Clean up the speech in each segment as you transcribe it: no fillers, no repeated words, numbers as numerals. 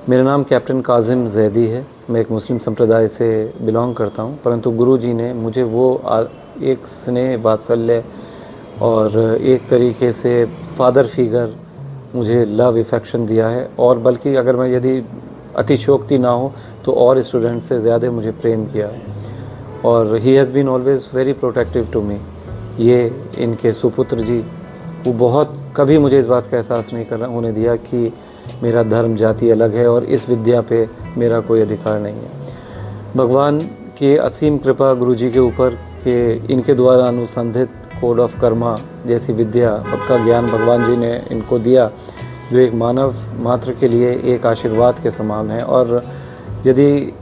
मेरा नाम कैप्टन काज़िम ज़ैदी है। मैं एक मुस्लिम संप्रदाय से बिलोंग करता हूँ, परंतु गुरुजी ने मुझे वो एक स्नेह वात्सल्य और एक तरीके से फादर फिगर मुझे लव इफ़ेक्शन दिया है। और बल्कि अगर मैं यदि अतिशयोक्ति ना हो तो और स्टूडेंट से ज़्यादा मुझे प्रेम किया है। और he has been always very protective to me. ये इनके सुपुत्र जी, वो बहुत कभी मुझे इस बात का एहसास नहीं कर होने दिया कि मेरा धर्म जाति अलग है और इस विद्या पे मेरा कोई अधिकार नहीं है। भगवान की असीम कृपा गुरुजी के ऊपर कि इनके द्वारा अनुसंधित कोड ऑफ कर्मा जैसी विद्या का ज्ञान भगवान जी ने इनको दिया, जो एक मानव मात्र के लिए एक आशीर्वाद के समान है। और यदि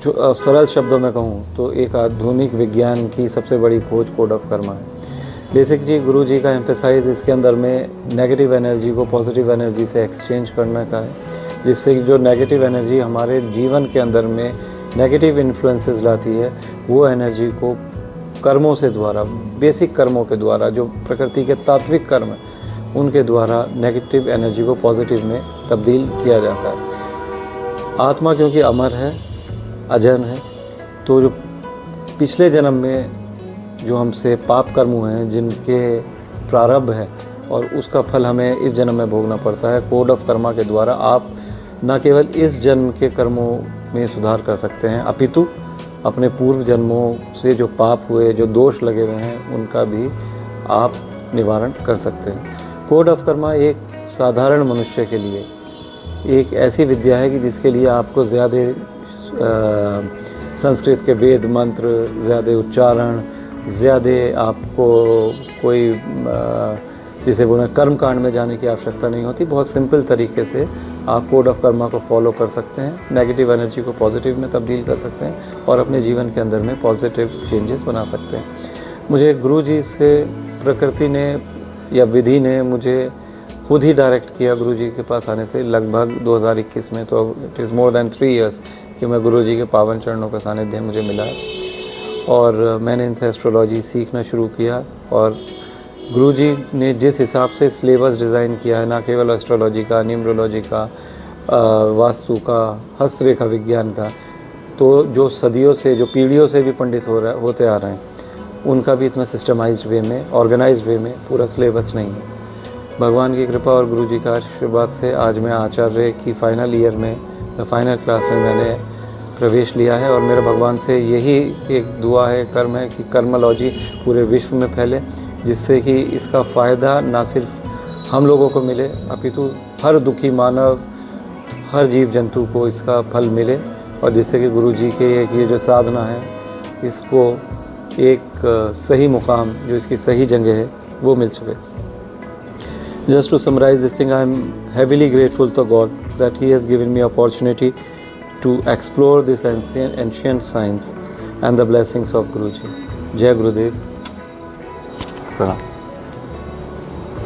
सरल शब्दों में कहूँ तो एक आधुनिक विज्ञान की सबसे बड़ी खोज कोड ऑफ कर्मा है। बेसिकली गुरु जी का एम्फेसाइज इसके अंदर में नेगेटिव एनर्जी को पॉजिटिव एनर्जी से एक्सचेंज करने का है, जिससे जो नेगेटिव एनर्जी हमारे जीवन के अंदर में नेगेटिव इन्फ्लुएंसेस लाती है, वो एनर्जी को कर्मों से द्वारा, बेसिक कर्मों के द्वारा, जो प्रकृति के तात्विक कर्म हैं, उनके द्वारा नेगेटिव एनर्जी को पॉजिटिव में तब्दील किया जाता है। आत्मा क्योंकि अमर है, अजन है, तो जो पिछले जन्म में जो हमसे पाप कर्म हुए हैं, जिनके प्रारब्ध है और उसका फल हमें इस जन्म में भोगना पड़ता है, कोड ऑफ कर्मा के द्वारा आप न केवल इस जन्म के कर्मों में सुधार कर सकते हैं, अपितु अपने पूर्व जन्मों से जो पाप हुए, जो दोष लगे हुए हैं, उनका भी आप निवारण कर सकते हैं। कोड ऑफ कर्मा एक साधारण मनुष्य के लिए एक ऐसी विद्या है कि जिसके लिए आपको ज़्यादा संस्कृत के वेद मंत्र, ज़्यादा उच्चारण, ज़्यादा आपको कोई जिसे बोले कर्म कांड में जाने की आवश्यकता नहीं होती। बहुत सिंपल तरीके से आप कोड ऑफ कर्मा को फॉलो कर सकते हैं, नेगेटिव एनर्जी को पॉजिटिव में तब्दील कर सकते हैं और अपने जीवन के अंदर में पॉजिटिव चेंजेस बना सकते हैं। मुझे गुरु जी से प्रकृति ने या विधि ने मुझे खुद ही डायरेक्ट किया गुरु जी के पास आने से लगभग 2021 में। तो it is more than 3 years कि मैं गुरु जी के पावन चरणों का सानिध्य मुझे मिला और मैंने इनसे एस्ट्रोलॉजी सीखना शुरू किया। और गुरुजी ने जिस हिसाब से सिलेबस डिज़ाइन किया है, ना केवल एस्ट्रोलॉजी का, न्यूमरोलॉजी का, वास्तु का, हस्तरेखा विज्ञान का, तो जो सदियों से, जो पीढ़ियों से भी पंडित होते आ रहे हैं, उनका भी इतना सिस्टमाइज्ड वे में, ऑर्गेनाइज्ड वे में पूरा सिलेबस नहीं है। भगवान की कृपा और गुरुजी का आशीर्वाद से आज मैं आचार्य की फाइनल ईयर में, फाइनल क्लास में मैंने प्रवेश लिया है। और मेरा भगवान से यही एक दुआ है, कर्म है कि कर्मोलॉजी पूरे विश्व में फैले, जिससे कि इसका फ़ायदा ना सिर्फ हम लोगों को मिले, अपितु हर दुखी मानव, हर जीव जंतु को इसका फल मिले, और जिससे कि गुरु जी के ये जो साधना है, इसको एक सही मुकाम, जो इसकी सही जगह है, वो मिल सके। Just to summarize this thing, I am heavily grateful to God that He has given me opportunity to explore this ancient science and the blessings of Guruji. Jai Gurudev. Pranam.